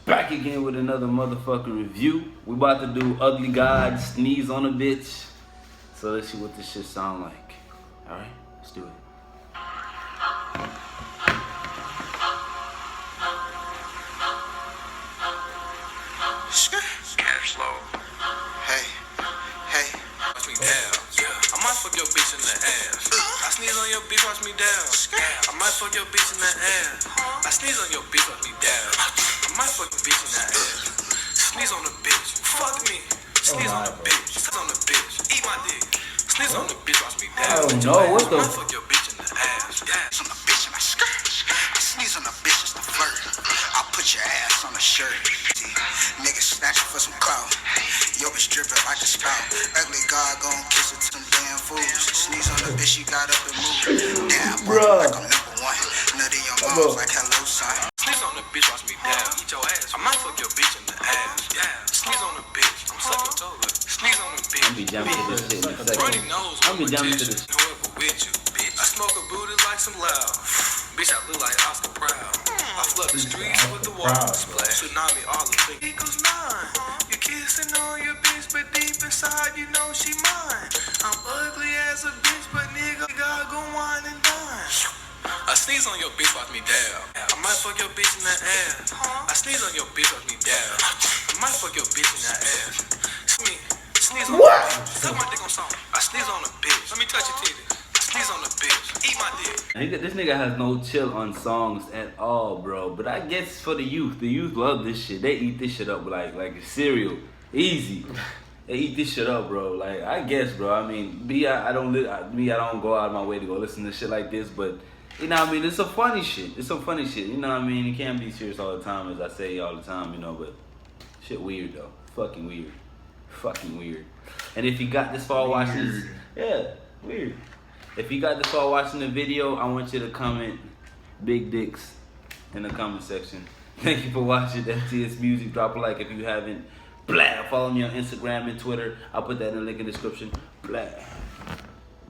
Back again with another motherfucking review. We about to do Ugly God Sneeze on a Bitch. So let's see what this shit sound like. Alright, let's do it. Slow. Hey, watch me down. I might fuck your bitch in the ass. I sneeze on your bitch, watch me down. I might fuck your bitch in the ass. I sneeze on your bitch, watch me down. I might fuck your bitch in the ass. Sneeze on the bitch, fuck me. Sneeze on the bitch, sneeze on the bitch, eat my dick. Sneeze on the bitch, watch me down. I don't know, what the? I might fuck your bitch in the ass. Ass on the bitch and I skirt. I sneeze on the bitch just to flirt. I'll put your ass on a shirt. Niggas snatching for some clout. Yo bitch dripping like a spout. Ugly God gon' kiss her to some damn fools. Sneeze on the bitch, she got up and moved. Damn, bro, like I'm number one. Nut in your mouth like hello son. Sneeze on the bitch, watch me down. Eat your ass. I might fuck your bitch in the ass. Sneeze on the bitch, I'm sucking toes. Sneeze on the bitch. I'm be jumping to this shit in a Runny second. nose, I'm be jumping to this. whoever with you, bitch. I smoke a booty like some loud. Bitch, I look like Oscar Proud. I flood the streets with the water splash. Tsunami, all the things. Equals 9. You kissing on your bitch, but deep inside you know she mine. I'm ugly as a bitch, but nigga, God gon' wine and dine. I sneeze on your bitch, watch me down. I might fuck your bitch in the ass. I sneeze on your bitch, watch me down. I might fuck your bitch in the ass. Sneeze on the bitch. Suck my dick on something. I sneeze on the bitch. Let me touch your titties. Sneeze on the bitch. Eat my dick. This nigga has no chill on songs at all, bro. But I guess for the youth love this shit. They eat this shit up like cereal. Easy. They eat this shit up, bro. Like, I guess, bro. I mean, I don't go out of my way to go listen to shit like this, but you know what I mean? It's some funny shit. It's some funny shit. You know what I mean? You can't be serious all the time, as I say all the time, you know, but shit weird, though. Fucking weird. Fucking weird. And if you got this far watching this, yeah, weird. If you got this far watching the video, I want you to comment big dicks in the comment section. Thank you for watching FTS Music. Drop a like if you haven't. Blah. Follow me on Instagram and Twitter. I'll put that in the link in the description. Blah.